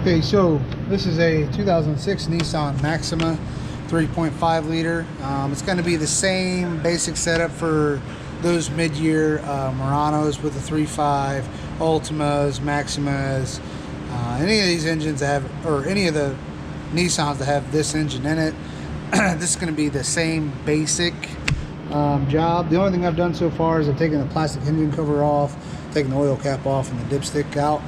Okay, so this is a 2006 Nissan Maxima 3.5 liter. It's going to be the same basic setup for those mid-year Muranos with the 3.5, Ultimas, Maximas, any of these engines that have, or any of the Nissans that have this engine in it. This is going to be the same basic job. The only thing I've done so far is I've taken the plastic engine cover off, taken the oil cap off, and the dipstick out.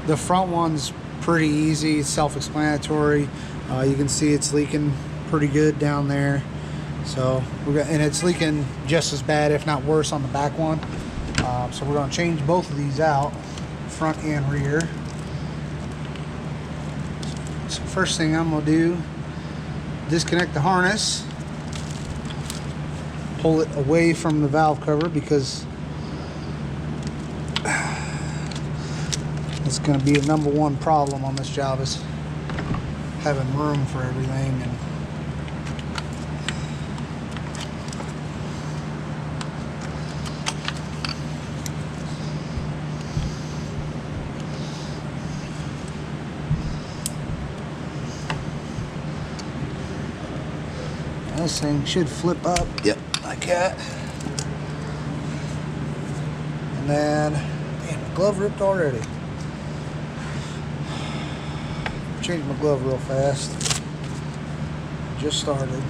The front one's pretty easy, it's self-explanatory. You can see it's leaking pretty good down there. So and it's leaking just as bad, if not worse, on the back one. So we're going to change both of these out, front and rear. So first thing I'm going to do, disconnect the harness, pull it away from the valve cover, because it's going to be a #1 problem on this job, is having room for everything. And this thing should flip up, yep, like that. And then, man, my glove ripped already. Change my glove real fast. Just started.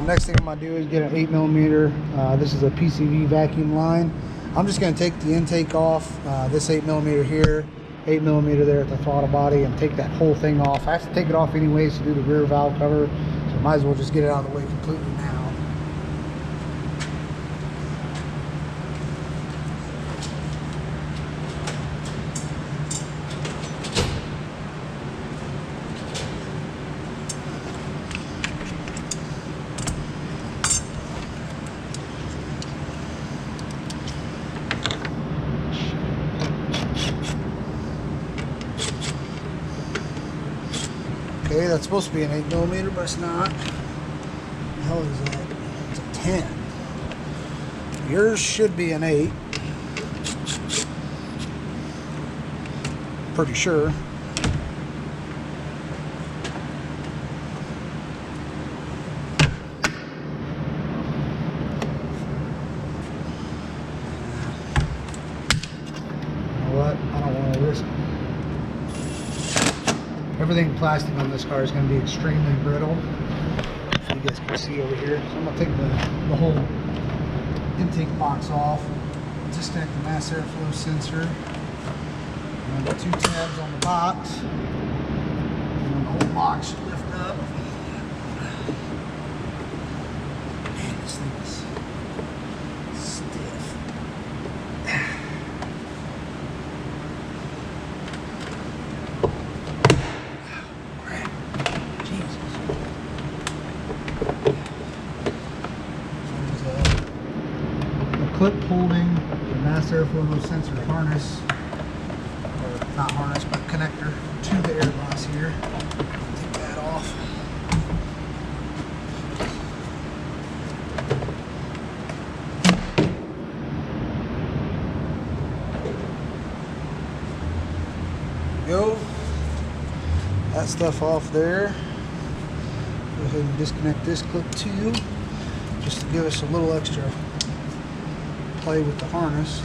Next thing I'm gonna do is get an 8mm. This is a PCV vacuum line. I'm just gonna take the intake off. This 8mm here, 8mm there at the throttle body, and take that whole thing off. I have to take it off anyways to do the rear valve cover, so might as well just get it out of the way completely now. Okay, that's supposed to be an 8mm, but it's not. What the hell is that? It's a 10. Yours should be an 8. Pretty sure. You know what? I don't want to risk it. Everything plastic on this car is going to be extremely brittle, so you guys can see over here. So I'm going to take the whole intake box off, disconnect the mass airflow sensor, and the 2 tabs on the box, and then the whole box should lift up. Man, this thing is stiff. Clip holding the mass airflow sensor harness, or not harness, but connector to the air glass here. Take that off. Go. That stuff off there. Go ahead and disconnect this clip too, just to give us a little extra play with the harness.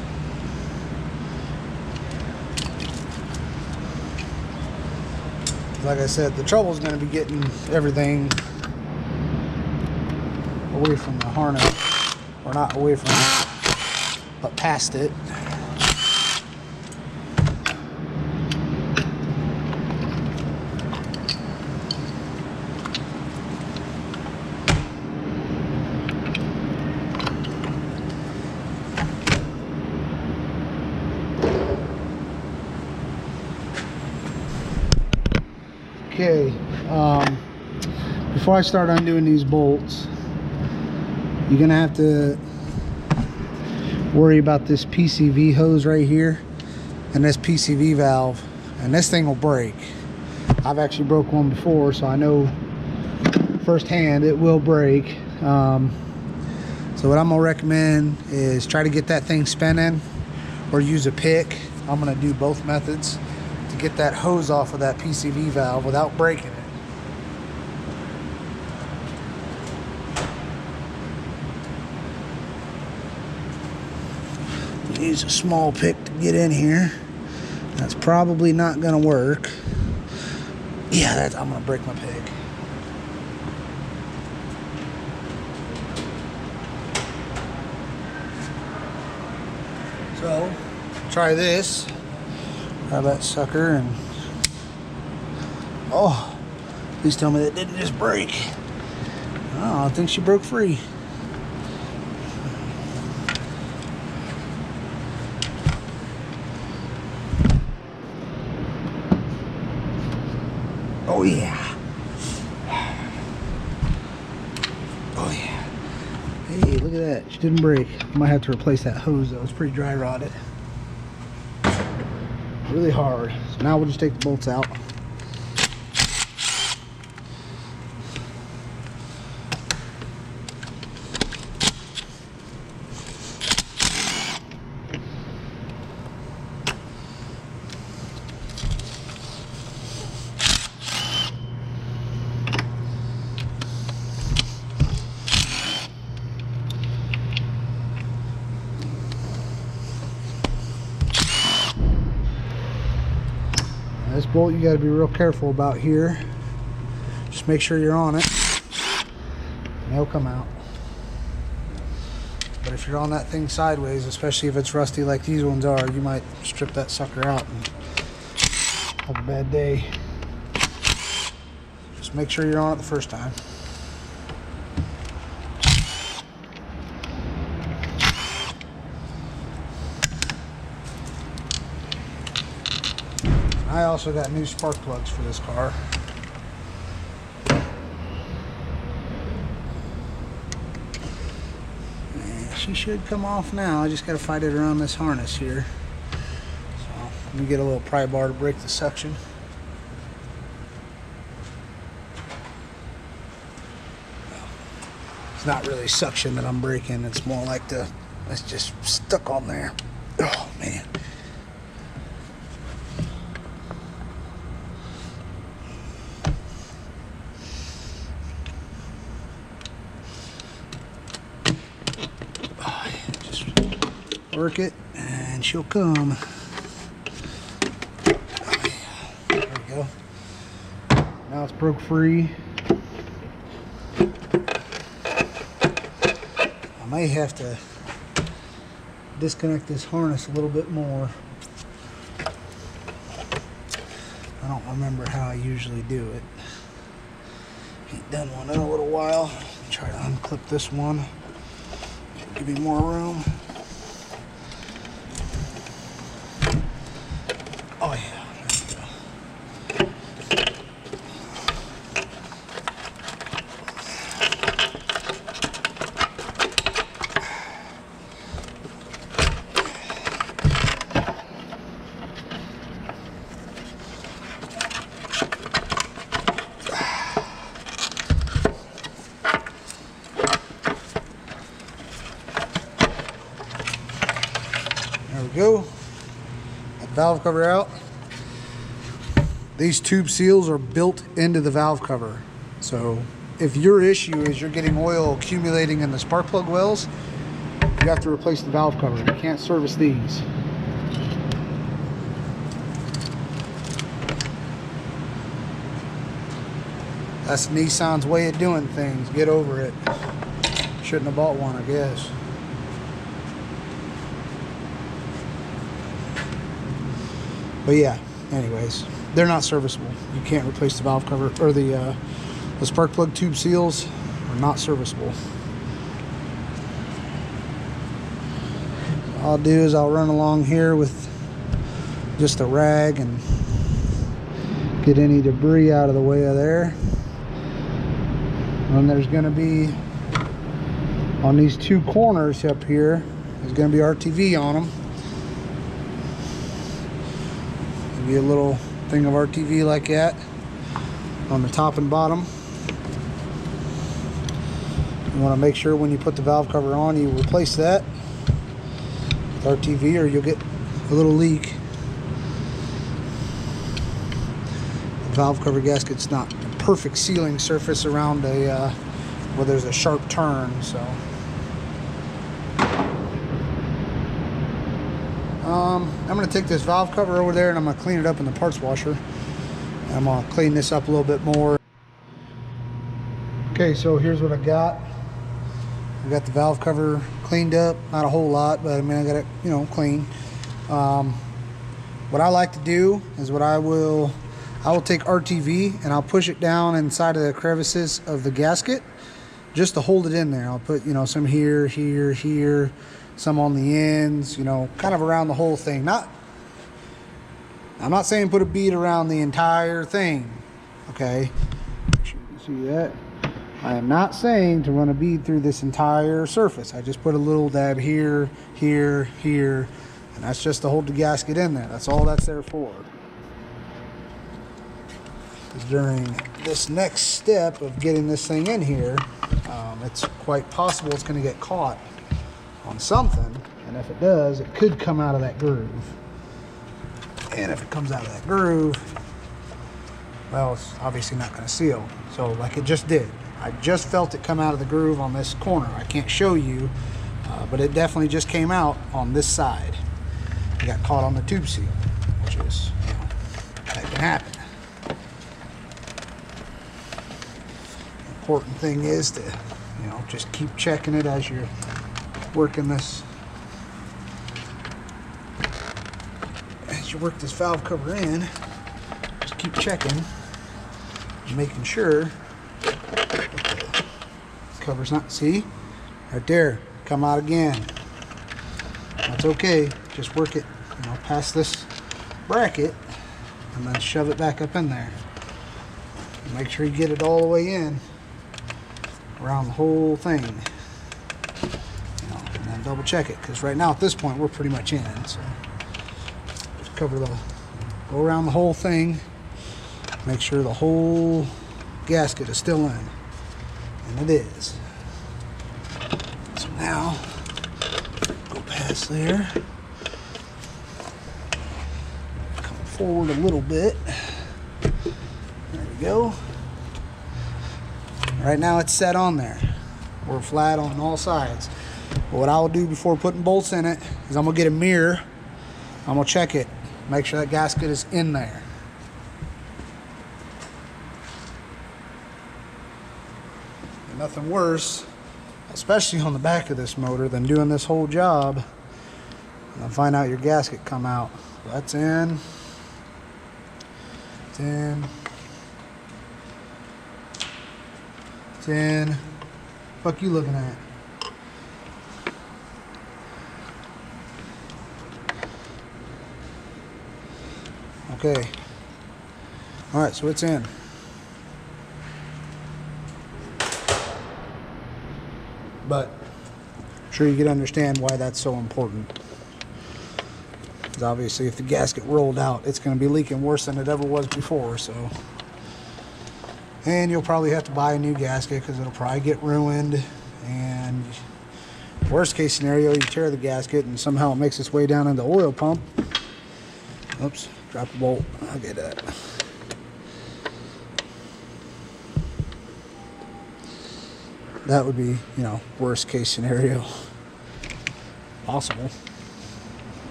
Like I said, the trouble is going to be getting everything away from the harness, or not away from it, but past it. Okay, before I start undoing these bolts, you're gonna have to worry about this PCV hose right here and this PCV valve, and this thing will break. I've actually broke one before, so I know firsthand it will break. So what I'm gonna recommend is try to get that thing spinning, or use a pick. I'm going to do both methods to get that hose off of that PCV valve without breaking it. Use a small pick to get in here. That's probably not going to work. Yeah, I'm going to break my pick. So, try this. Grab that sucker and... Oh, please tell me that didn't just break. Oh, I think she broke free. Oh yeah. Oh yeah. Hey, look at that. She didn't break. Might have to replace that hose though. It's pretty dry rotted. Really hard. So now we'll just take the bolts out. This bolt you got to be real careful about here. Just make sure you're on it and it'll come out. But if you're on that thing sideways, especially if it's rusty like these ones are, you might strip that sucker out and have a bad day. Just make sure you're on it the first time. I also got new spark plugs for this car. And she should come off now. I just got to fight it around this harness here. So let me get a little pry bar to break the suction. It's not really suction that I'm breaking. It's more like it's just stuck on there. Oh man. Work it and she'll come. There we go. Now it's broke free. I may have to disconnect this harness a little bit more. I don't remember how I usually do it. Ain't done one in a little while. Try to unclip this one. Give me more room. Oh yeah, there we go. There we go. That valve cover out. These tube seals are built into the valve cover. So if your issue is you're getting oil accumulating in the spark plug wells, you have to replace the valve cover. You can't service these. That's Nissan's way of doing things. Get over it. Shouldn't have bought one, I guess. But yeah, anyways, they're not serviceable. You can't replace the valve cover, or the spark plug tube seals are not serviceable. All I'll do is I'll run along here with just a rag and get any debris out of the way of there. And there's going to be, on these two corners up here, there's going to be RTV on them. Be a little thing of RTV like that on the top and bottom. You want to make sure when you put the valve cover on, you replace that with RTV, or you'll get a little leak. The valve cover gasket's not a perfect sealing surface around a where there's a sharp turn, so I'm going to take this valve cover over there and I'm going to clean it up in the parts washer. I'm going to clean this up a little bit more. Okay, so here's what I got. I got the valve cover cleaned up, not a whole lot, but I mean I got it, you know, clean. What I like to do is I will take RTV and I'll push it down inside of the crevices of the gasket just to hold it in there. I'll put, you know, some here, here, here, some on the ends, you know, kind of around the whole thing. I'm not saying put a bead around the entire thing, okay? Make sure you can see that. I am not saying to run a bead through this entire surface. I just put a little dab here, here, here, and that's just to hold the gasket in there. That's all that's there for. During this next step of getting this thing in here, it's quite possible it's going to get caught on something, and if it does, it could come out of that groove. And if it comes out of that groove, well, it's obviously not going to seal. So like it just did. I just felt it come out of the groove on this corner. I can't show you, but it definitely just came out on this side. It got caught on the tube seal, which is, you know, that can happen. The important thing is to, you know, just keep checking it as you're working this. As you work this valve cover in, just keep checking, making sure the cover's not, see, right there, come out again. That's okay, just work it, you know, past this bracket and then shove it back up in there. Make sure you get it all the way in around the whole thing, you know, and then double check it, because right now at this point we're pretty much in. So just go around the whole thing, make sure the whole gasket is still in, and it is. So now go past there, come forward a little bit, there we go. Right now it's set on there. We're flat on all sides. But what I'll do before putting bolts in it is I'm gonna get a mirror. I'm gonna check it, make sure that gasket is in there. And nothing worse, especially on the back of this motor, than doing this whole job and then find out your gasket come out. That's in. It's in. 10. Fuck you looking at? Okay. Alright, so it's in. But I'm sure you can understand why that's so important. Because obviously if the gasket rolled out, it's going to be leaking worse than it ever was before, so. And you'll probably have to buy a new gasket because it'll probably get ruined. And worst case scenario, you tear the gasket and somehow it makes its way down into the oil pump. Oops, drop the bolt. I'll get that. That would be, you know, worst case scenario possible.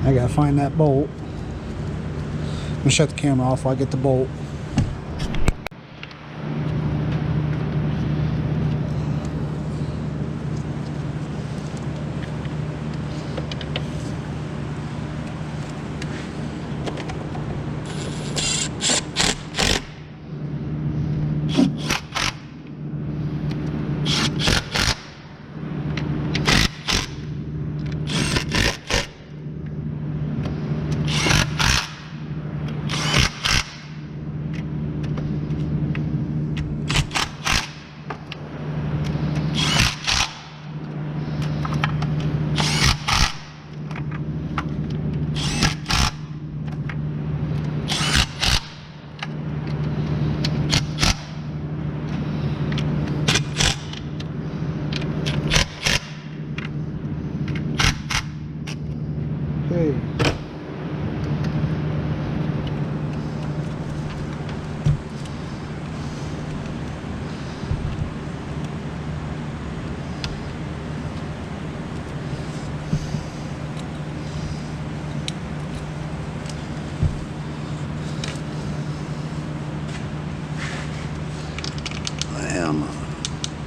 I gotta find that bolt. I'm gonna shut the camera off while I get the bolt. Okay.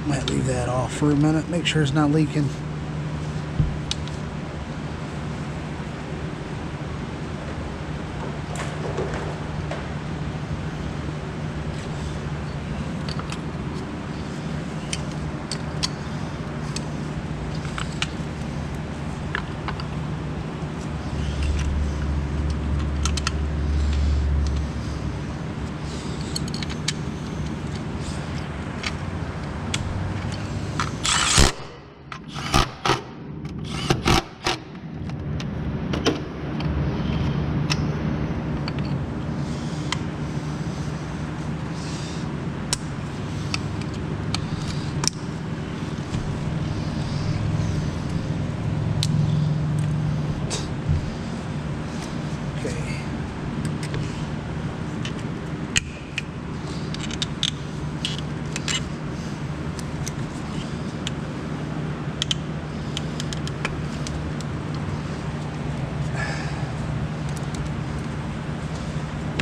Might leave that off for a minute, make sure it's not leaking.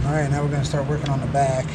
Alright, now we're going to start working on the back.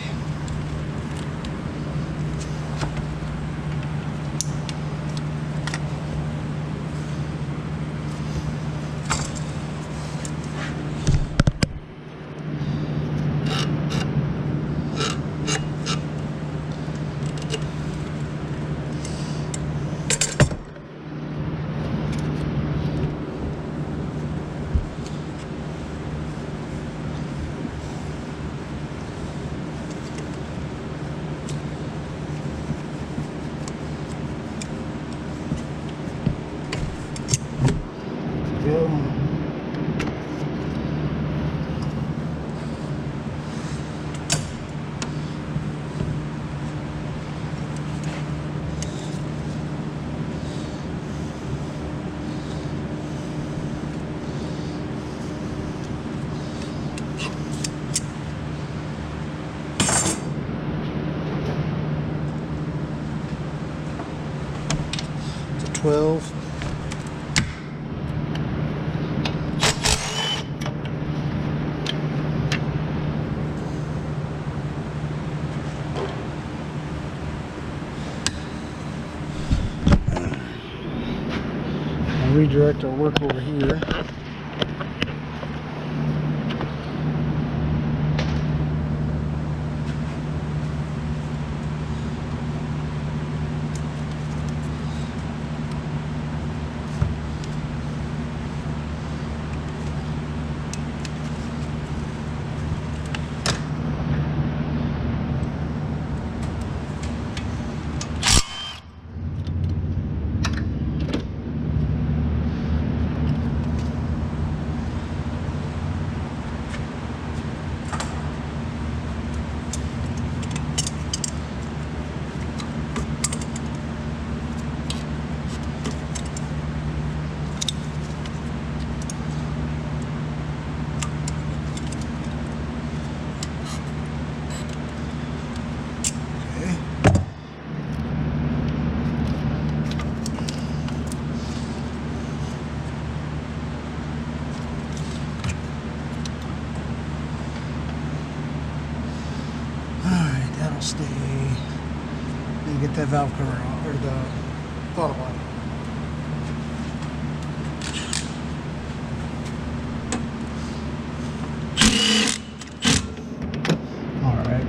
It's a 12. Redirect our work over here. Stay and get that valve cover off, or the throttle body. All right.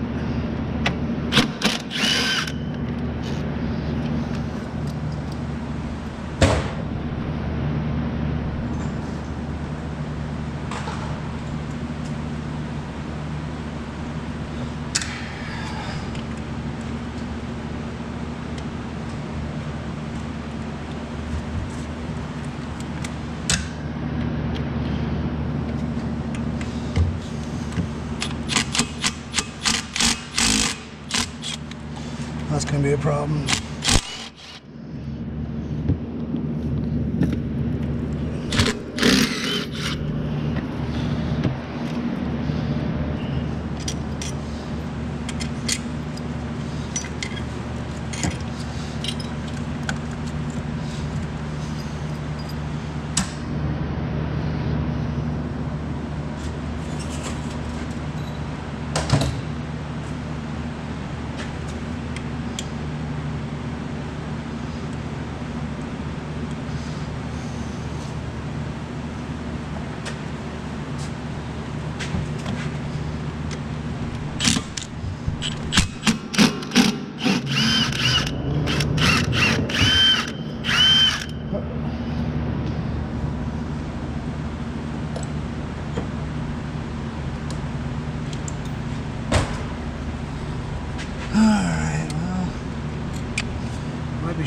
That's going to be a problem.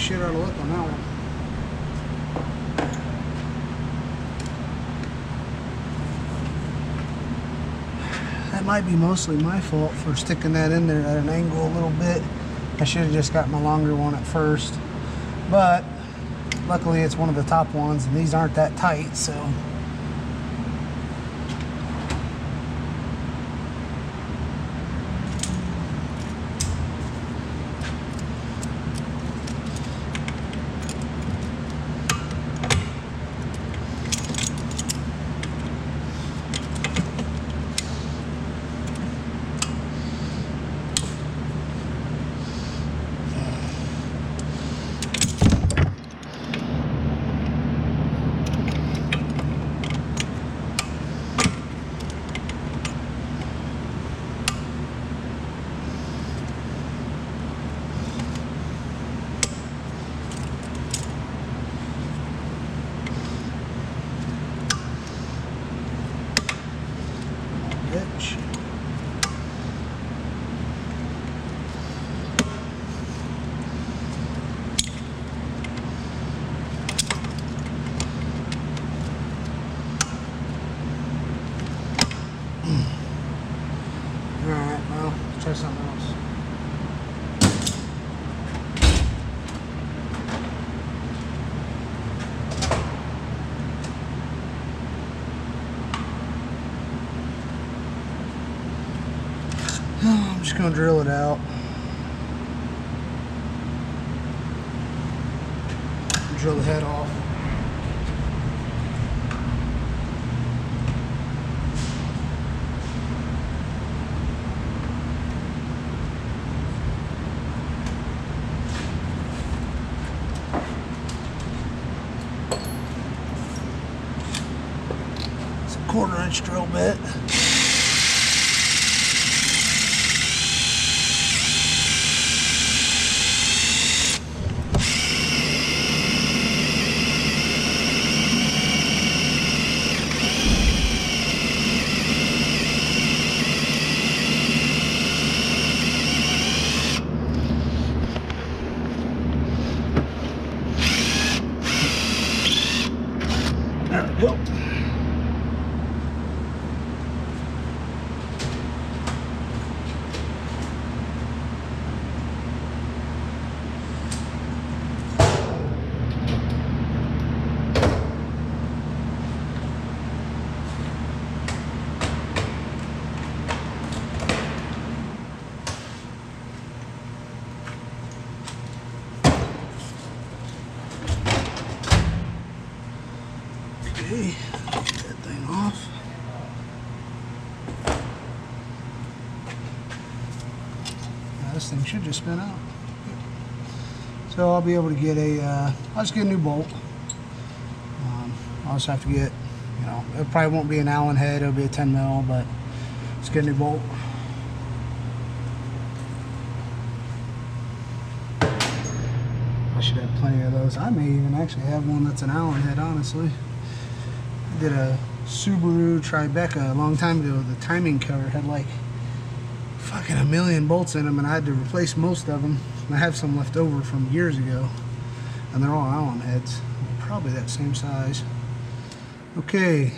shit out of luck on that one. That might be mostly my fault for sticking that in there at an angle a little bit. I should have just got my longer one at first, but luckily it's one of the top ones and these aren't that tight, so. Bitch. Alright, well, let's try something else. I'm just gonna drill it out. Drill the head off. It's a 1/4 inch drill bit. There we go. Okay, get that thing off. Now this thing should just spin out. So I'll be able to get I'll just get a new bolt. I'll just have to get, you know, it probably won't be an Allen head, it'll be a 10 mil, but let's get a new bolt. I should have plenty of those. I may even actually have one that's an Allen head, honestly. I did a Subaru Tribeca a long time ago. The timing cover had like fucking 1 million bolts in them, and I had to replace most of them. I have some left over from years ago, and they're all Allen heads. Probably that same size. Okay.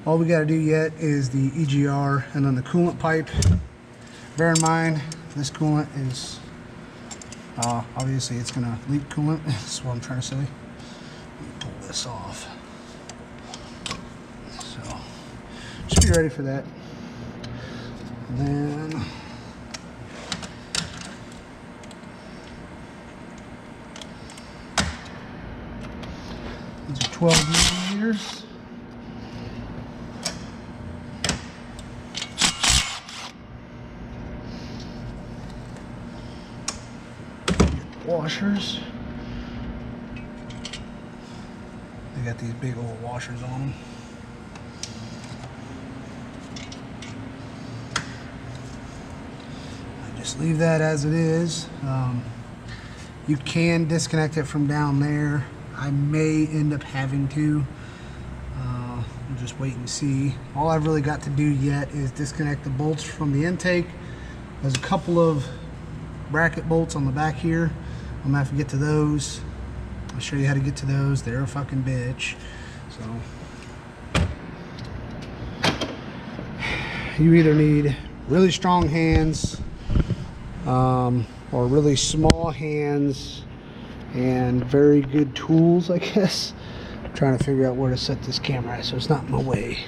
All we got to do yet is the EGR and then the coolant pipe. Bear in mind, this coolant is obviously it's going to leak coolant. That's what I'm trying to say. Let me pull this off. So, just be ready for that. And then these are 12 millimeters. Washers. They got these big old washers on them. I just leave that as it is. You can disconnect it from down there. I may end up having to. We'll just wait and see. All I've really got to do yet is disconnect the bolts from the intake. There's a couple of bracket bolts on the back here. I'm gonna have to get to those. I'll show you how to get to those. They're a fucking bitch. So you either need really strong hands or really small hands and very good tools, I guess. I'm trying to figure out where to set this camera at so it's not in my way.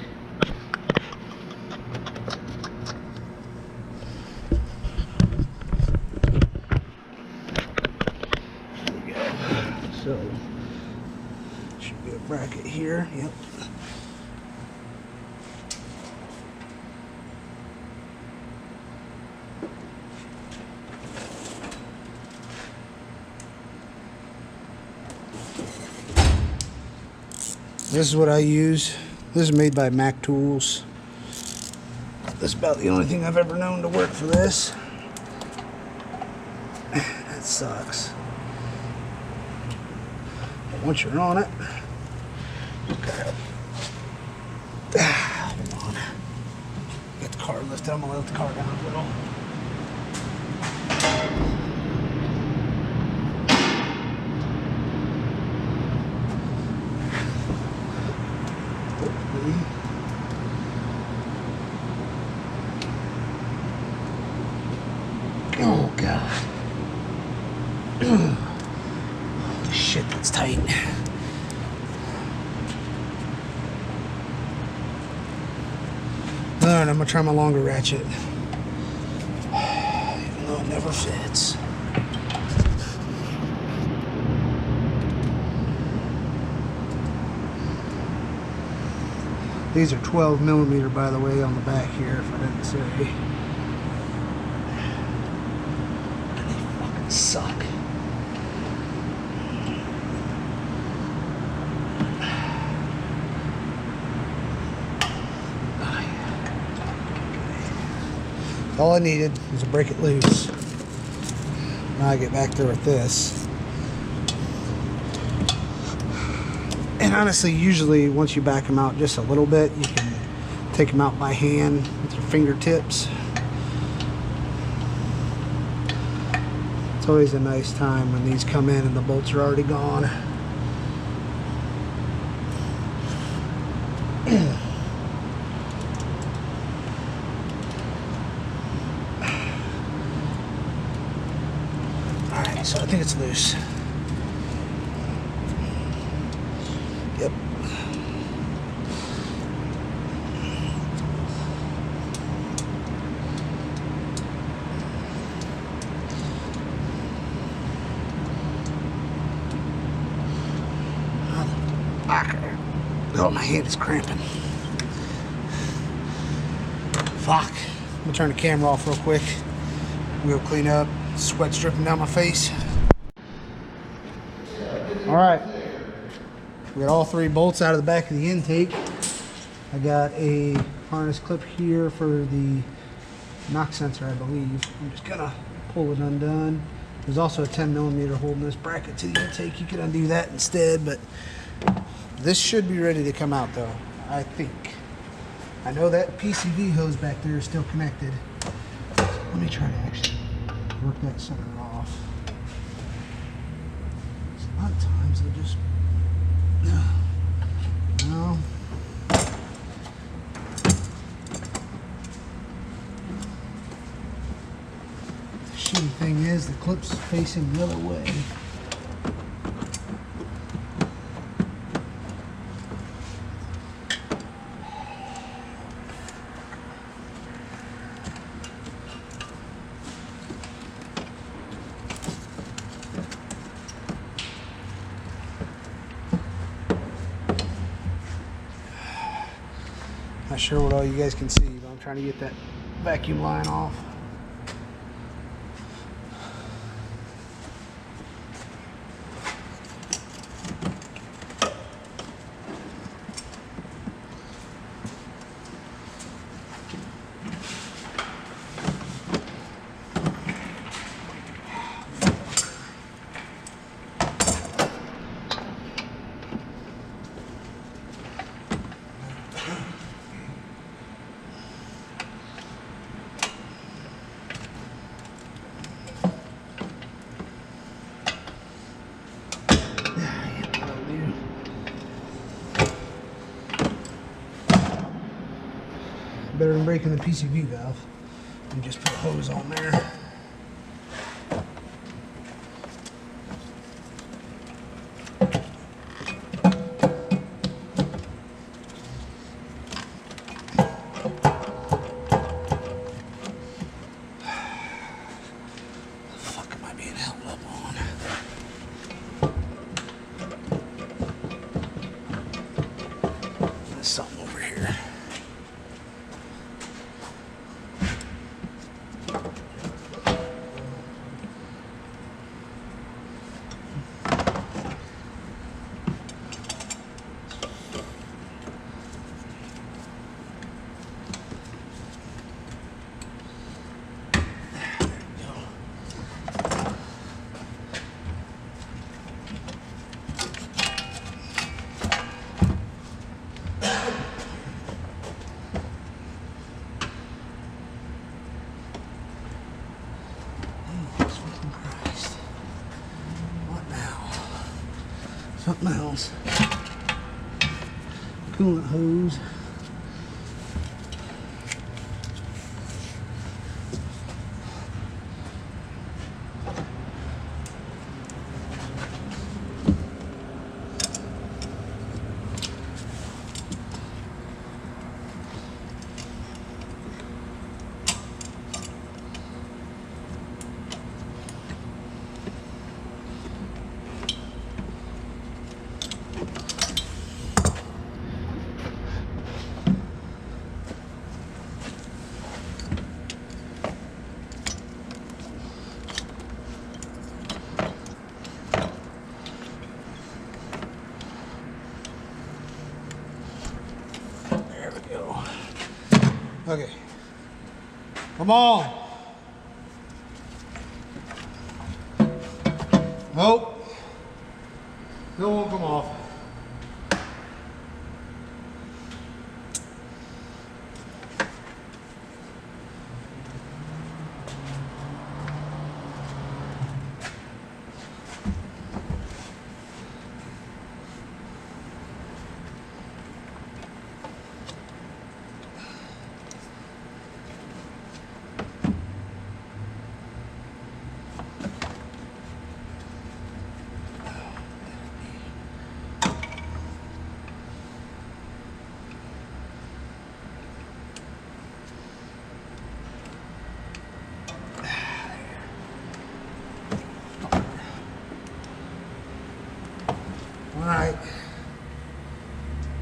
There we go. So should be a bracket here. Yep. This is what I use. This is made by Mac Tools. That's about the only thing I've ever known to work for this. That sucks. But once you're on it, okay. Hold on. Get the car lifted. I'm gonna lift the car down a little. Oh God. Holy shit, that's tight. Alright, I'm gonna try my longer ratchet. Even though it never fits. These are 12mm, by the way, on the back here, if I didn't say. And they fucking suck. Oh, yeah. All I needed was to break it loose. Now I get back there with this. And honestly, usually once you back them out just a little bit, you can take them out by hand with your fingertips. It's always a nice time when these come in and the bolts are already gone. Alright, so I think it's loose. Yep. Oh, my hand is cramping. Fuck. I'm gonna turn the camera off real quick. We'll clean up. Sweat's dripping down my face. Alright. We got all three bolts out of the back of the intake. I got a harness clip here for the knock sensor, I believe. I'm just gonna pull it undone. There's also a 10mm holding this bracket to the intake. You could undo that instead, but this should be ready to come out though, I think. I know that PCV hose back there is still connected. So let me try to actually work that center off. A lot of times they'll just no. The shitty thing is the clip's facing the other way. Not sure what all you guys can see, but I'm trying to get that vacuum line off. better than breaking the PCV valve. And just put a hose on there. Something over here. Something else. Coolant hose. Okay. Come on. Nope. It won't come off. All right,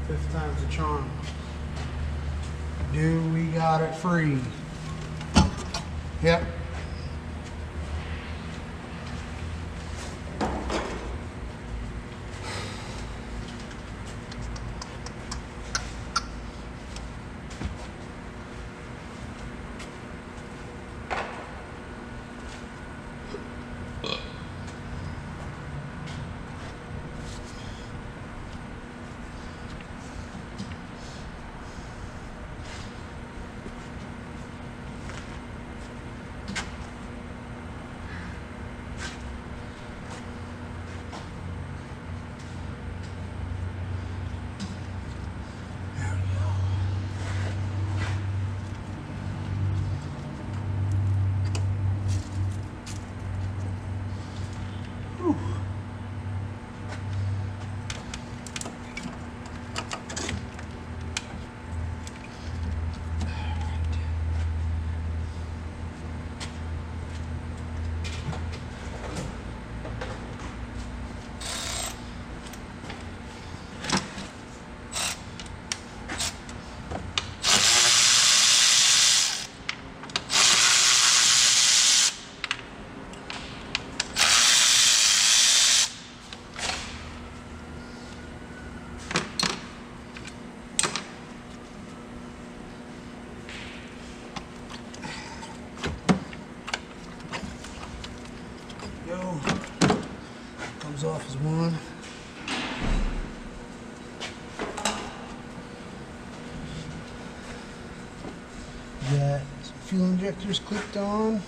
5th time's the charm. Do we got it free? Yep. Comes off as one. Got some fuel injectors clipped on.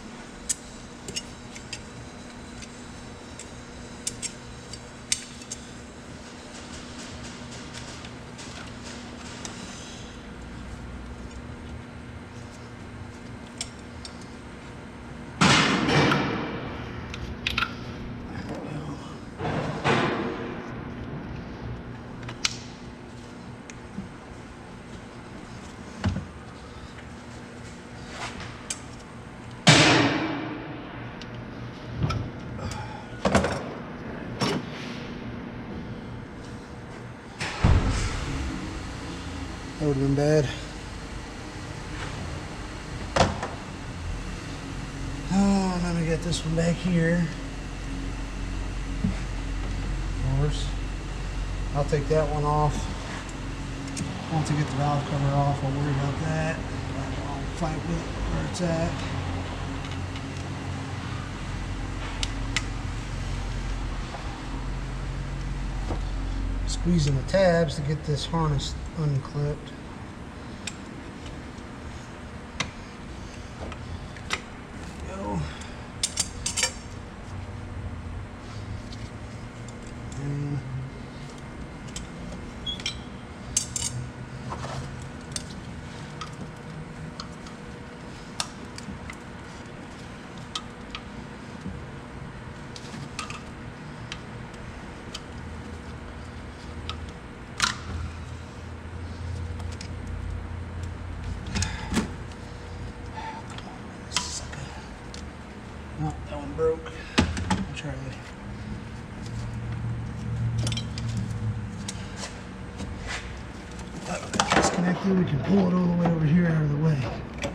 That would have been bad. Oh, let me get this one back here. Of course. I'll take that one off. Once I get the valve cover off, I'll worry about that. I'll fight with it where it's at. Squeezing the tabs to get this harness unclipped. Go. And oh, that one broke. I'll try it. Disconnected, we can pull it all the way over here out of the way. The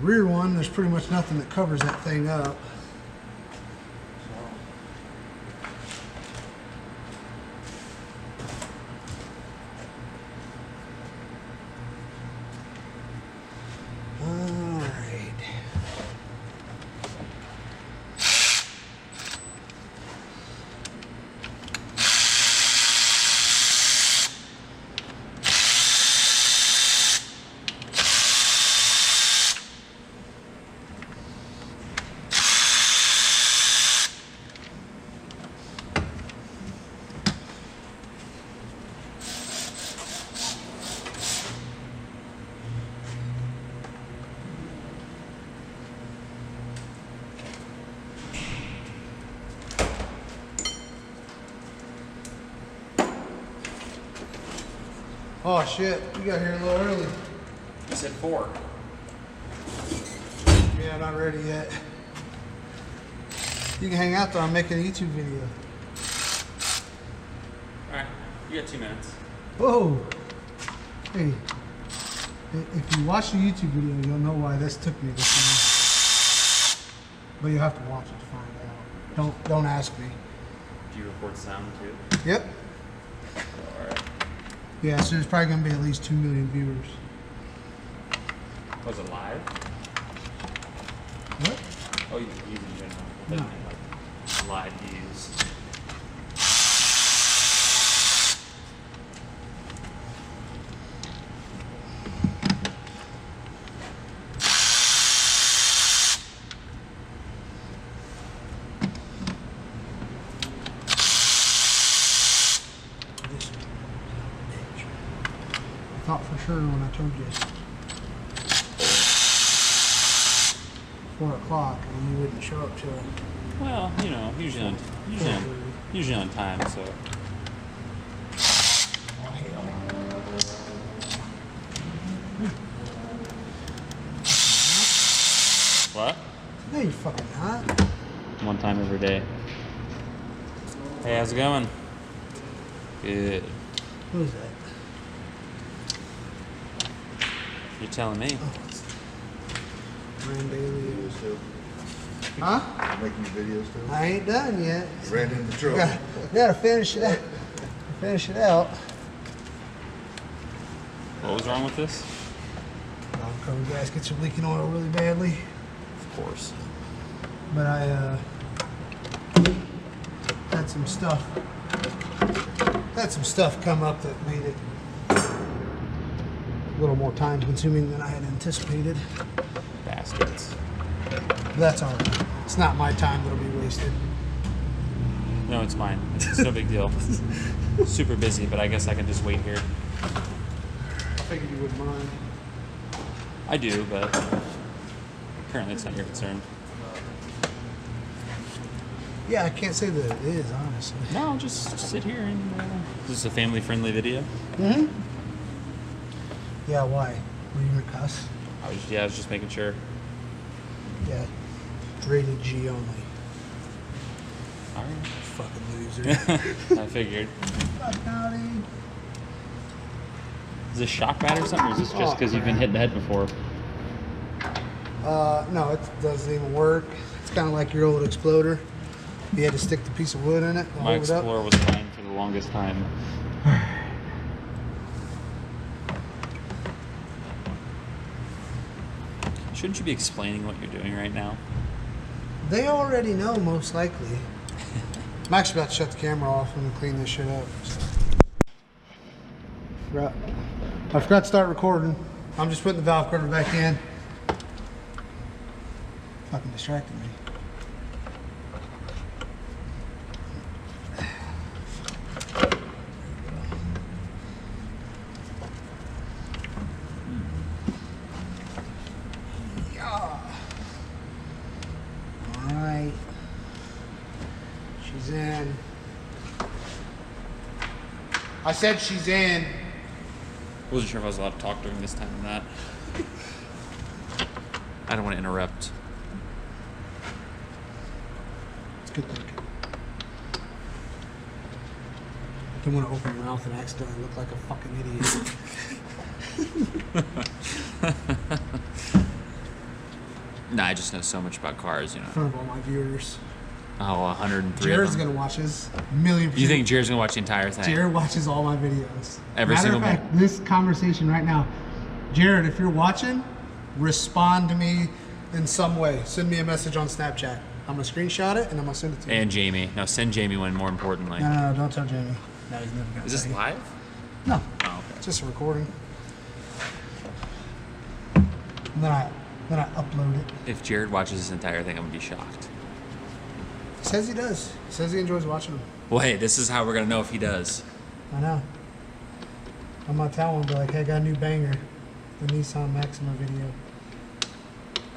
rear one, there's pretty much nothing that covers that thing up. Oh shit, we got here a little early. You said 4. Yeah, not ready yet. You can hang out though, I'm making a YouTube video. Alright, you got 2 minutes. Whoa! Hey, if you watch the YouTube video, you'll know why this took me this long. But you'll have to watch it to find out. Don't ask me. Do you record sound too? Yep. Alright. Yeah, so there's probably gonna be at least 2 million viewers. Was it live? What? Oh, you views in general. No. Like live views. I thought for sure when I told you 4 o'clock and you wouldn't show up till. Well, you know, usually on time, so. What? No, you fucking not. 1 time every day. Hey, how's it going? Good. Who is that? You're telling me. Oh, it's Rand Bailey. Videos too. Huh? Making videos too. I ain't done yet. Ran in the truck. Gotta finish it out. Finish it out. What was wrong with this? Valve cover gaskets are leaking oil really badly. Of course. But I had some stuff come up that made it a little more time consuming than I had anticipated. Baskets. But that's all right. It's not my time that'll be wasted. No, it's mine. It's no big deal. Super busy, but I guess I can just wait here. I figured you wouldn't mind. I do, but apparently it's not your concern. Yeah, I can't say that it is, honestly. No, just sit here and this is a family-friendly video. Mm-hmm. Yeah, why? Were you gonna cuss? I was just making sure. Yeah. Rated G only. All right. Fucking loser. I figured. Fuck, Howdy. Is this shock bad or something, or is this just because you've been hit in the head before? No, it doesn't even work. It's kind of like your old Exploder. You had to stick the piece of wood in it. To My hold it up. Explorer was fine for the longest time. Shouldn't you be explaining what you're doing right now? They already know, most likely. I'm actually about to shut the camera off and clean this shit up. I forgot to start recording. I'm just putting the valve cover back in. Fucking distracted me. Alright. She's in. I said she's in. Wasn't sure if I was allowed to talk during this time or not. I don't want to interrupt. It's good thinking. I don't want to open your mouth and accidentally look like a fucking idiot. Nah, I just know so much about cars, you know. In front of all my viewers. Oh, 103 Jared's of them. gonna watch this. $1,000,000%. You think Jared's gonna watch the entire thing? Jared watches all my videos. Every Matter single of fact, this conversation right now, Jared, if you're watching, respond to me in some way. Send me a message on Snapchat. I'm gonna screenshot it and I'm gonna send it to you. And Jamie. No, send Jamie one more importantly. No, don't tell Jamie. No, he's never gonna Is this tell you. live? No, Oh, okay. it's just a recording. And then I upload it. If Jared watches this entire thing, I'm gonna be shocked. He says he does. He says he enjoys watching them. Well, hey, this is how we're gonna know if he does. I know. I'm gonna tell him, be like, hey, I got a new banger. The Nissan Maxima video.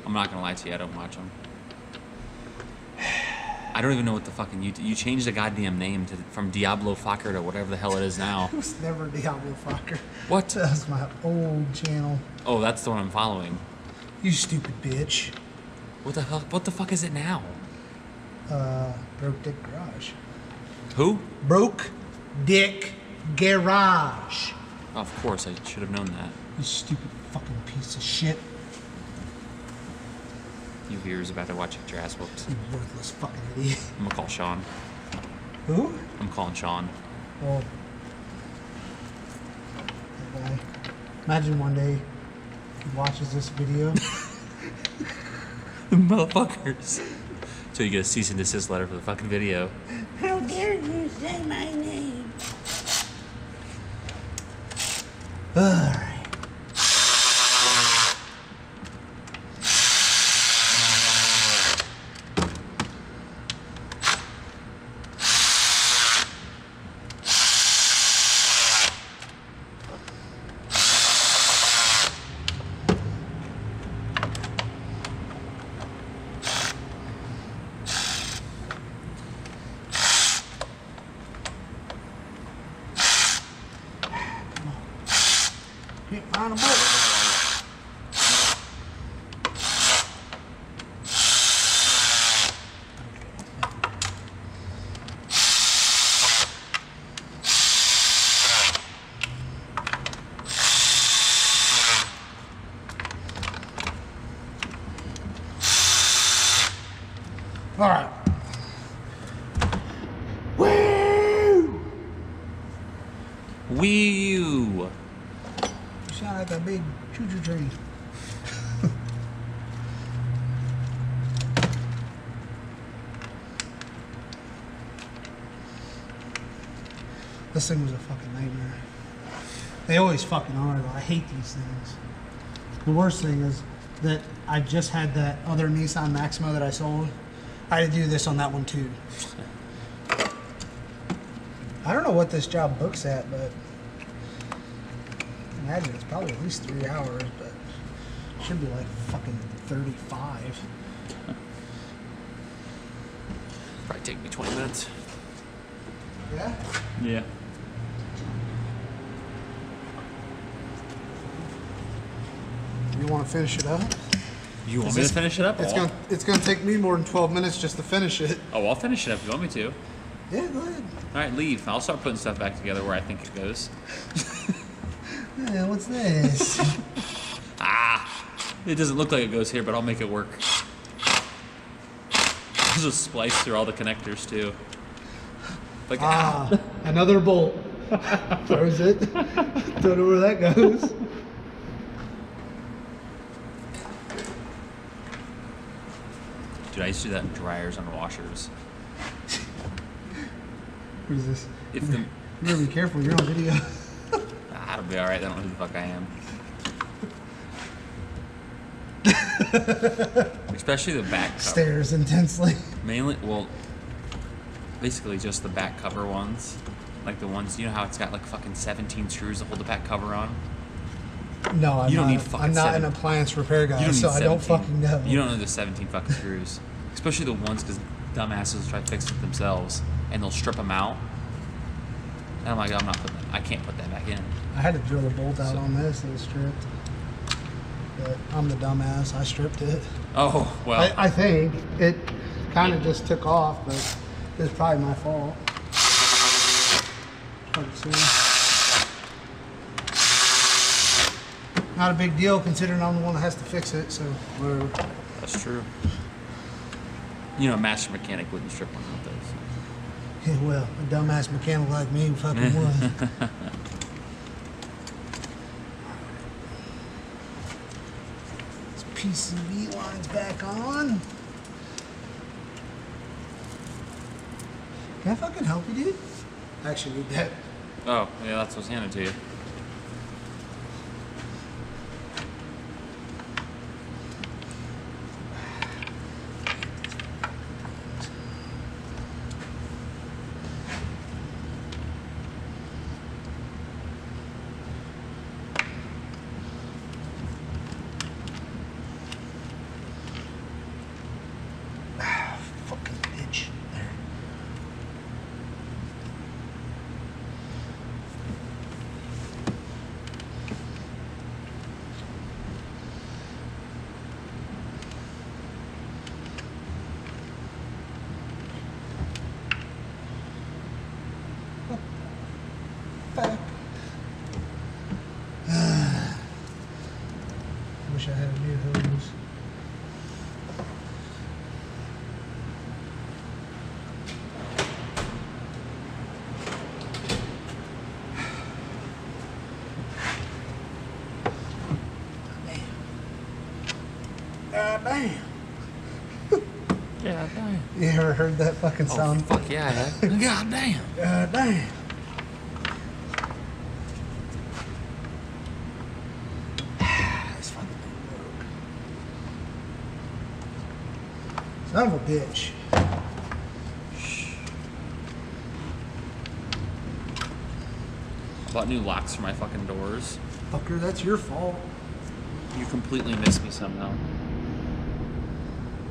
I'm not gonna lie to you, I don't watch them. I don't even know what the fucking you changed the goddamn name from Diablo Fucker to whatever the hell it is now. It was never Diablo Fucker. What? That was my old channel. Oh, that's the one I'm following. You stupid bitch. What the hell? What the fuck is it now? Broke Dick Garage. Who? Broke Dick Garage. Oh, of course, I should have known that. You stupid fucking piece of shit. You viewers about to watch your ass whooped. You worthless fucking idiot. I'm gonna call Sean. Who? I'm calling Sean. Well, that guy. Imagine one day he watches this video. Motherfuckers. So you get a cease and desist letter for the fucking video. How dare you say my name? Alright. Can't find a bullet. All right. Woo! Wee you. You sound like a big choo-choo train. This thing was a fucking nightmare. They always fucking are though. I hate these things. The worst thing is that I just had that other Nissan Maxima that I sold. I had to do this on that one too. I don't know what this job books at, but I imagine it's probably at least 3 hours, but it should be like fucking 35. Probably take me 20 minutes. Yeah? Yeah. You want to finish it up? You want me to finish it up? It's gonna take me more than 12 minutes just to finish it. Oh, I'll finish it up if you want me to. Yeah, go ahead. All right, leave. I'll start putting stuff back together where I think it goes. Yeah, what's this? It doesn't look like it goes here, but I'll make it work. There's a splice through all the connectors too. Like Another bolt. Throws it. Don't know where that goes. Dude, I used to do that in dryers and washers. What is this? If the You better be careful, you're on video. It'll be alright, they don't know who the fuck I am. Especially the back cover. Stares intensely. Mainly, well, basically just the back cover ones. Like the ones, you know how it's got like fucking 17 screws to hold the back cover on? No, I'm You don't not. need fucking I'm not 7. an appliance repair guy, You don't need so I don't 17. fucking know. You don't know the 17 fucking screws. Especially the ones because dumbasses try to fix it themselves and they'll strip them out. And I'm like, I'm not putting that, I can't put that back in. I had to drill a bolt out on this. It was stripped. But I'm the dumbass. I stripped it. Oh, well. I think it kind of just took off, but it's probably my fault. Hard to see. Not a big deal considering I'm the one that has to fix it, so whatever. That's true. You know, a master mechanic wouldn't strip one of those. Yeah, well, a dumbass mechanic like me fucking would. This PCB line's back on. Can I fucking help you, dude? I actually need that. Oh, yeah, that's what's handed to you. Fucking bitch. There. Fuck. Wish I had a new hose. Damn. Yeah, damn. You ever heard that fucking Oh, sound? fuck yeah, I have. God damn. Damn. This fucking thing broke. Son of a bitch. I bought new locks for my fucking doors. Fucker, that's your fault. You completely missed me somehow.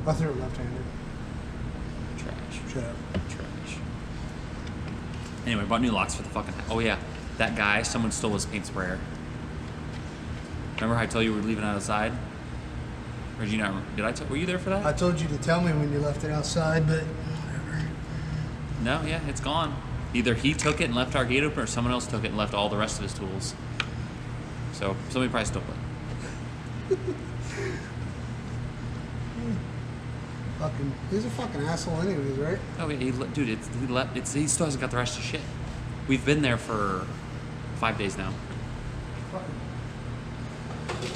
I threw it left-handed. Trash. Shut up. Trash. Anyway, bought new locks for the fucking house. Oh yeah, that guy, someone stole his paint sprayer. Remember how I told you we were leaving it outside? Or did you not? Were you there for that? I told you to tell me when you left it outside, but whatever. No, yeah, it's gone. Either he took it and left our gate open, or someone else took it and left all the rest of his tools. So somebody probably stole it. Fucking, he's a fucking asshole anyways, right? Oh yeah, dude, he still hasn't got the rest of the shit. We've been there for 5 days now,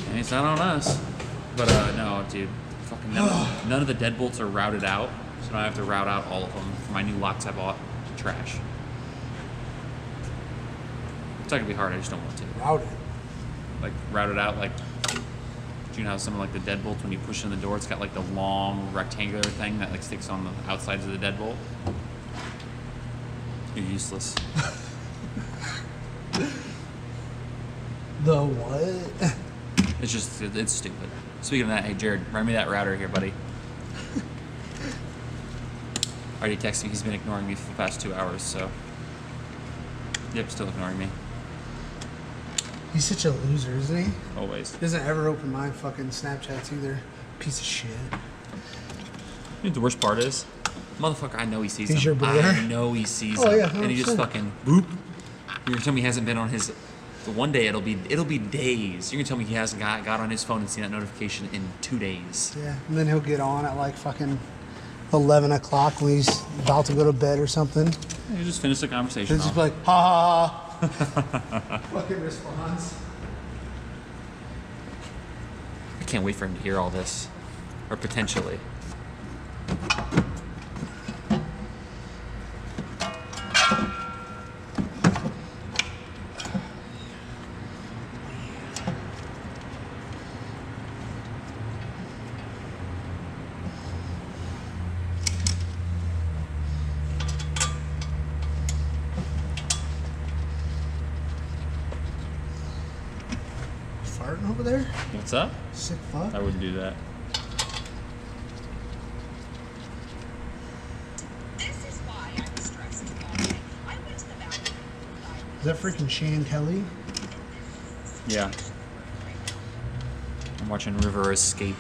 and it's not on us. But no, dude, fucking none of the deadbolts are routed out, so now I have to route out all of them for my new locks I bought. Trash. It's not gonna be hard. I just don't want to. Routed. Like route it out, like. You know how some of like the deadbolts, when you push in the door, it's got like the long rectangular thing that like sticks on the outsides of the deadbolt. You're useless. The what? It's stupid. Speaking of that, hey Jared, run me that router here, buddy. Already texted me. He's been ignoring me for the past 2 hours, so. Yep, still ignoring me. He's such a loser, isn't he? Always. Doesn't ever open my fucking Snapchats either. Piece of shit. You know what the worst part is? Motherfucker, I know he sees He's them. your brother? I know he sees Oh, them. yeah, And he just 100%. fucking boop. You're telling me he hasn't been on his So one day it'll be days. You're gonna tell me he hasn't got on his phone and seen that notification in 2 days. Yeah, and then he'll get on at like fucking 11 o'clock when he's about to go to bed or something. You just finish the conversation. He'll just be like, ha ha ha. Fucking responds. I can't wait for him to hear all this, or potentially. Farting over there? What's up? Sick fuck. I wouldn't do that. This is why I was stressed all day. I went to the bathroom. Is that freaking Shane Kelly? Yeah. I'm watching River Escape.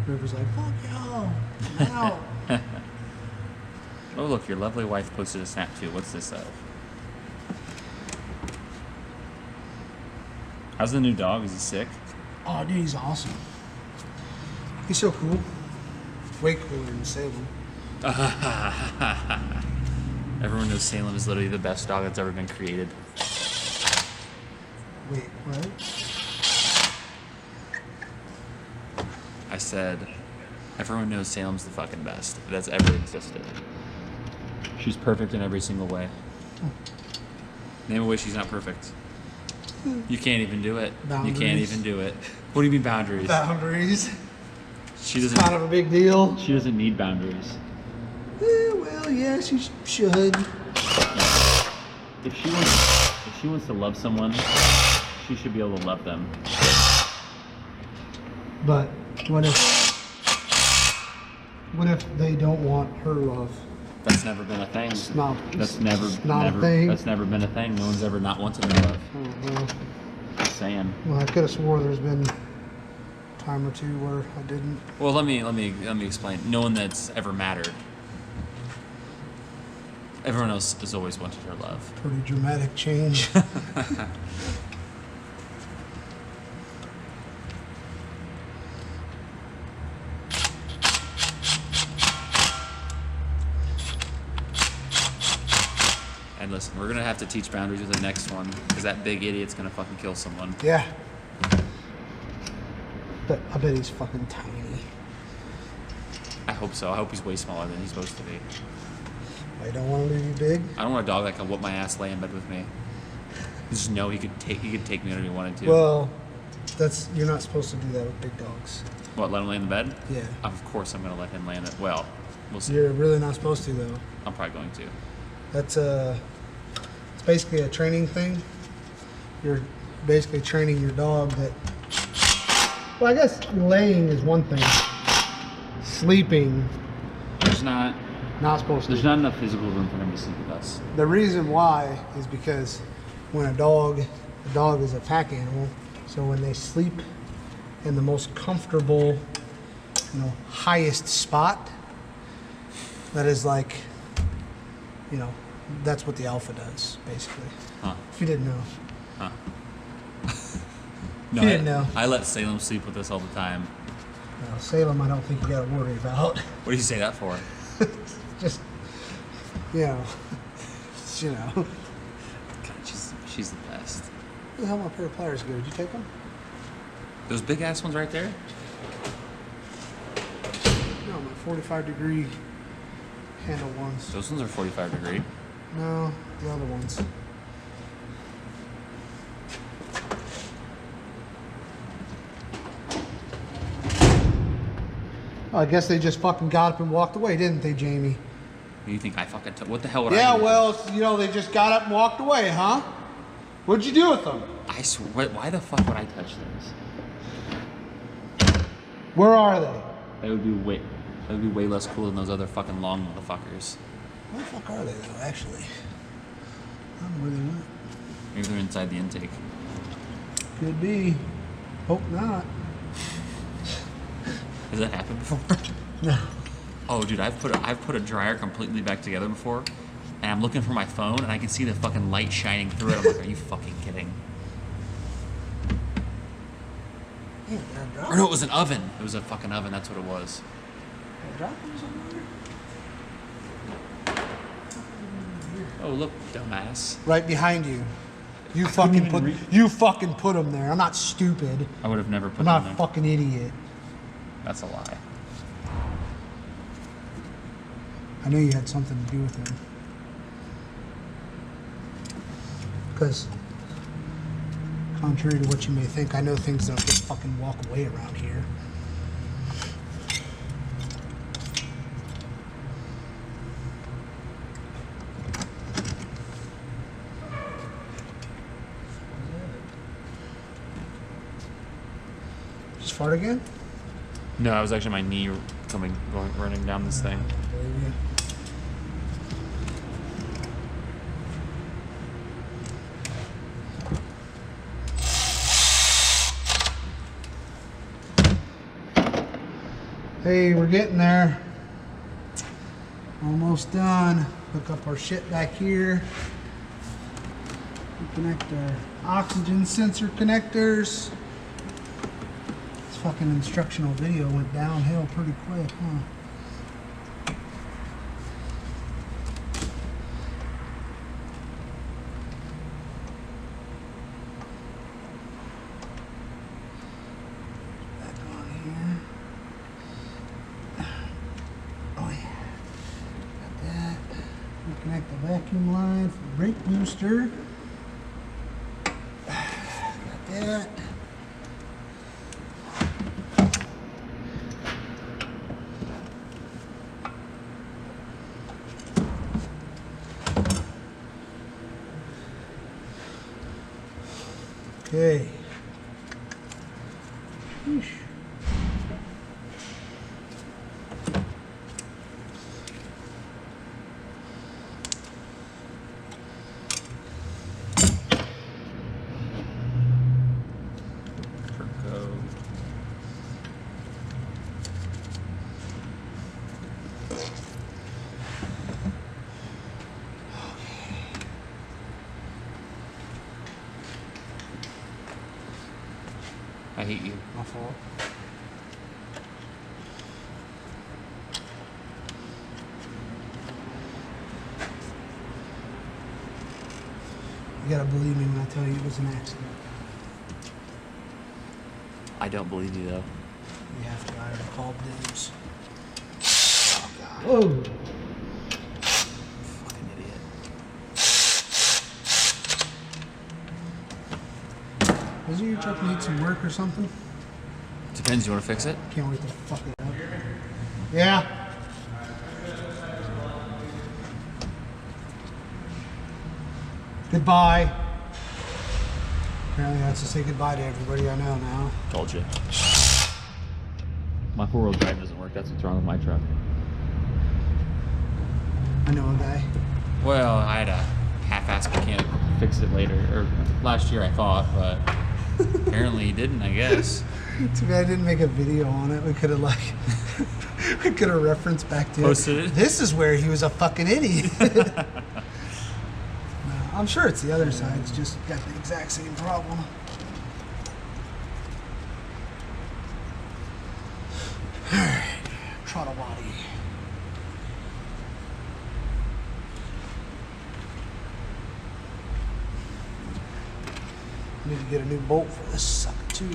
River's like, fuck y'all. No. Oh look, your lovely wife posted a snap too. What's this of? How's the new dog? Is he sick? Oh, dude, he's awesome. He's so cool. Way cooler than Salem. Everyone knows Salem is literally the best dog that's ever been created. Wait, what? I said, everyone knows Salem's the fucking best that's ever existed. She's perfect in every single way. Name a way she's not perfect. You can't even do it. You can't Boundaries. even do it. What do you mean boundaries? Boundaries. She It's doesn't. kind of a big deal. She doesn't need boundaries. Well, yes, you should. If she wants to love someone, she should be able to love them. But what if they don't want her love? That's never been a thing. It's not. That's never it's not never, a thing. That's never been a thing. No one's ever not wanted her love. Oh, well. Just saying. Well, I could have swore there's been a time or two where I didn't. Well, let me explain. No one that's ever mattered. Everyone else has always wanted her love. Pretty dramatic change. And listen, we're gonna have to teach boundaries with the next one, because that big idiot's gonna fucking kill someone. Yeah. But I bet he's fucking tiny. I hope so. I hope he's way smaller than he's supposed to be. I don't want him to be big. I don't want a dog that can whoop my ass, lay in bed with me. Just know he could take me whenever he wanted to. Well, you're not supposed to do that with big dogs. What? Let him lay in the bed? Yeah. Of course, I'm gonna let him lay in it. Well, we'll see. You're really not supposed to though. I'm probably going to. That's it's basically a training thing. You're basically training your dog that. Well, I guess laying is one thing. Sleeping, There's not not supposed to. enough physical room for him to sleep with us. The reason why is because when a dog is a pack animal, so when they sleep in the most comfortable, highest spot, that is like, that's what the alpha does, basically. Huh. If you didn't know. Huh. No, You didn't know. I let Salem sleep with us all the time. Salem, I don't think you got to worry about. What do you say that for? Just, God, she's the best. Where the hell my pair of pliers go? Did you take them? Those big ass ones right there? No, my 45-degree handle ones. Those ones are 45 degree. No, the other ones. I guess they just fucking got up and walked away, didn't they, Jamie? You think I fucking what the hell would I Yeah, do? well, they just got up and walked away, huh? What'd you do with them? I swear, why the fuck would I touch those? Where are they? That would be way less cool than those other fucking long motherfuckers. Where the fuck are they, though, actually? I don't know where they went. Maybe they're inside the intake. Could be. Hope not. Has that happened before? No. Oh, dude, I've put a dryer completely back together before. And I'm looking for my phone, and I can see the fucking light shining through it. I'm like, are you fucking kidding? Yeah, drop Or no, it was an oven. It was a fucking oven. That's what it was. drop them somewhere. Oh, look, dumbass. Right behind you. You fucking put them there. I'm not stupid. I would have never put I'm them not a there. fucking idiot. That's a lie. I knew you had something to do with him. Because, contrary to what you may think, I know things don't just fucking walk away around here. Just fart again? No, it was actually my knee running down this thing. Believe you. Hey, we're getting there. Almost done. Hook up our shit back here. Connect our oxygen sensor connectors. This fucking instructional video went downhill pretty quick, huh? Back on here. Oh yeah. Got that. We connect the vacuum line for the brake booster. Got that. Okay. Sheesh. Turco. I hate you. My fault. You gotta believe me when I tell you it was an accident. I don't believe you though. You have to. I already called dibs. Oh god. Whoa. Fucking idiot. Doesn't your truck need some work or something? Depends. You want to fix it? Can't wait to fuck it up. Yeah. Goodbye. Apparently I have to say goodbye to everybody I know now. Told you. My four-wheel drive doesn't work. That's what's wrong with my truck. I know a guy. Well, I had a half-assed mechanic fix it later, or last year I thought, but apparently he didn't. I guess. Too bad I didn't make a video on it. We could have we could have referenced back to Posted it? This is where he was a fucking idiot. No, I'm sure it's the other side. It's just got the exact same problem. All right, throttle body. I need to get a new bolt for this sucker too. I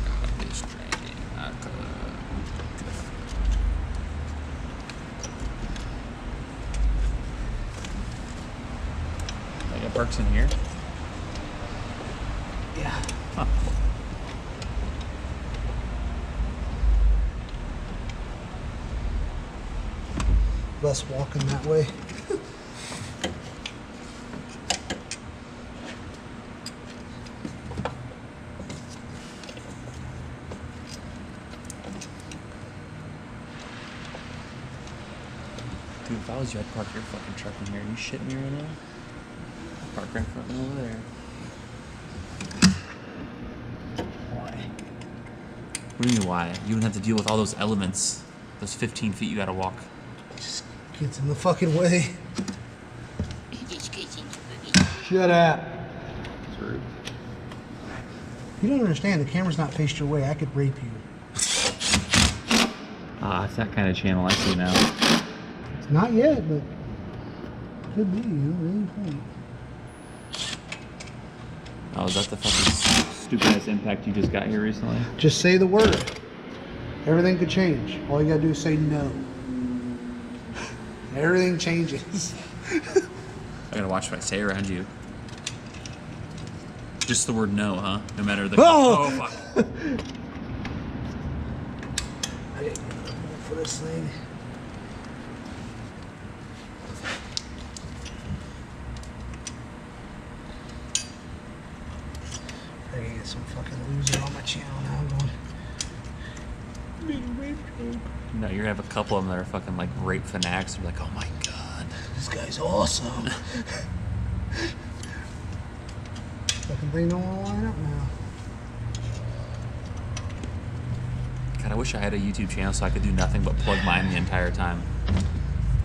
got this train. I could. Like it works in here. Yeah. Huh. Less walking that way. Dude, if I was you, I'd park your fucking truck in here. Are you shitting me right now? I'd park right in front of over there. Why? What do you mean why? You wouldn't have to deal with all those elements. Those 15 feet you gotta walk. Just Gets in the fucking way. Shut up. It's rude. You don't understand. The camera's not faced your way. I could rape you. Ah, it's that kind of channel I see now. It's not yet, but could be. You know, any point. Oh, is that the fucking stupid ass impact you just got here recently? Just say the word. Everything could change. All you gotta do is say no. Everything changes. I gotta watch what I say around you. Just the word no, huh? No matter the. Oh! Fuck. I didn't get enough for this thing. I gotta get some fucking loser on my channel now. I'm going. No, you're gonna have a couple of them that are fucking like rape fanatics. They're like, oh my god. This guy's awesome. Fucking thing don't want to line up now. God, I wish I had a YouTube channel so I could do nothing but plug mine the entire time.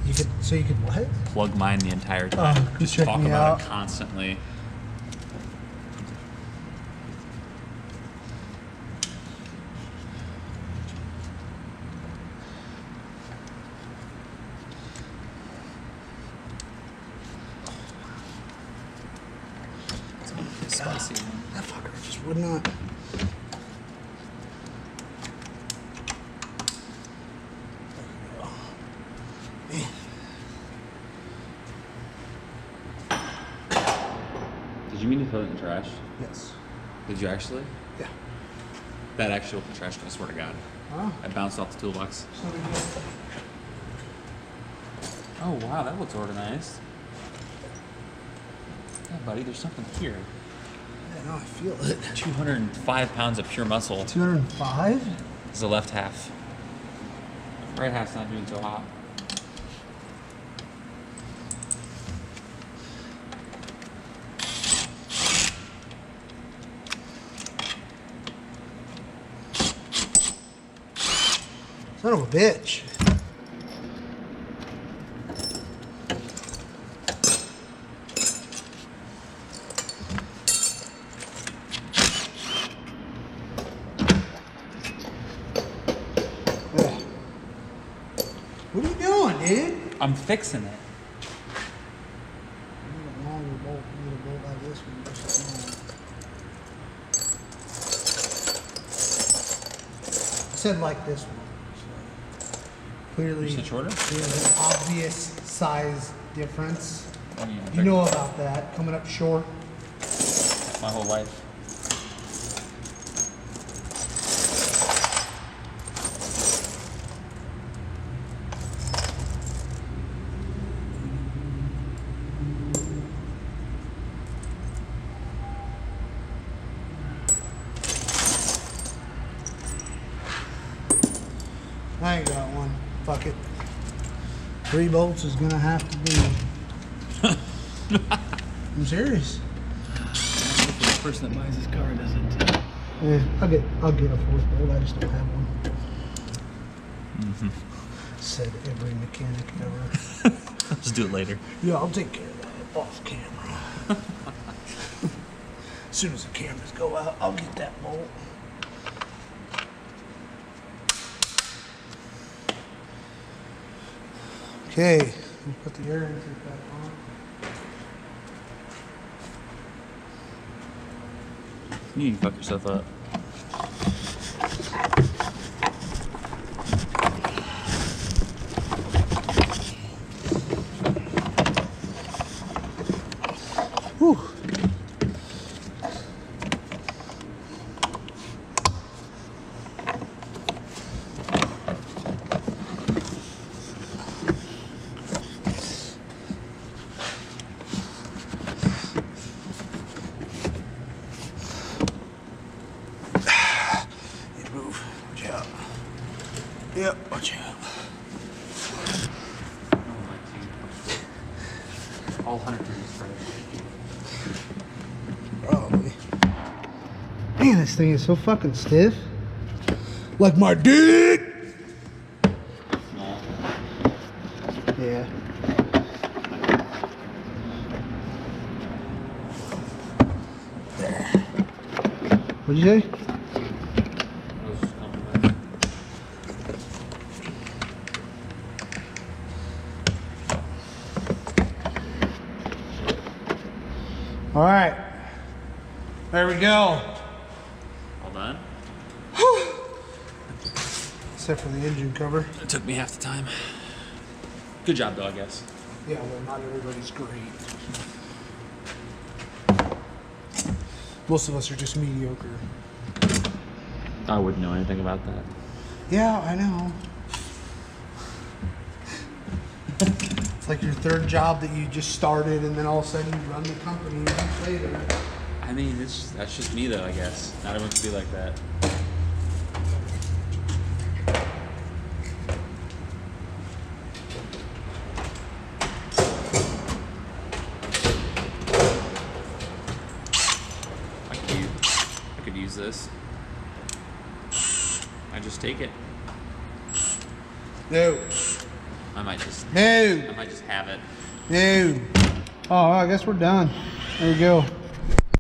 You could what? Plug mine the entire time. Oh, Just check talk me about out. it constantly. Spicy. That fucker just would not. Man. Did you mean to throw it in the trash? Yes. Did you actually? Yeah. That actually opened the trash can, I swear to God. Oh. I bounced off the toolbox. So we go. Oh wow, that looks organized. Yeah, buddy, there's something here. Yeah, no, I feel it. 205 pounds of pure muscle. 205? This is the left half. Right half's not doing so hot. Son of a bitch. Ugh. What are you doing, dude? I'm fixing it. You need a longer bolt. You need a bolt like this one. Just long. I said like this one. So clearly, You said shorter? there's an obvious size difference. I mean, You know about that. Coming up short. my whole life. I ain't got one. Fuck it. 3 bolts is gonna have to be. I'm serious. The person that buys this car doesn't. Yeah, I'll get a 4th bolt. I just don't have one. Said every mechanic ever. Let's do it later. Yeah, I'll take care of that off camera. As soon as the cameras go out, I'll get that bolt. Okay, we'll put the air intake back on. You can fuck yourself up. Whew. Move. Watch out. Yep, watch out. All 100 degrees fresh. Probably. Man, this thing is so fucking stiff. Like my dick! Small. Yeah. What'd you say? I was just complimenting. All right. There we go. All done? Except for the engine cover. It took me half the time. Good job, though, I guess. Yeah, well, not everybody's great. Most of us are just mediocre. I wouldn't know anything about that. Yeah, I know. It's like your third job that you just started, and then all of a sudden you run the company months later. I mean, that's just me, though, I guess. Not everyone can be like that. I could use this. I just take it. No. I might just No. have it. No. Oh, I guess we're done. There we go.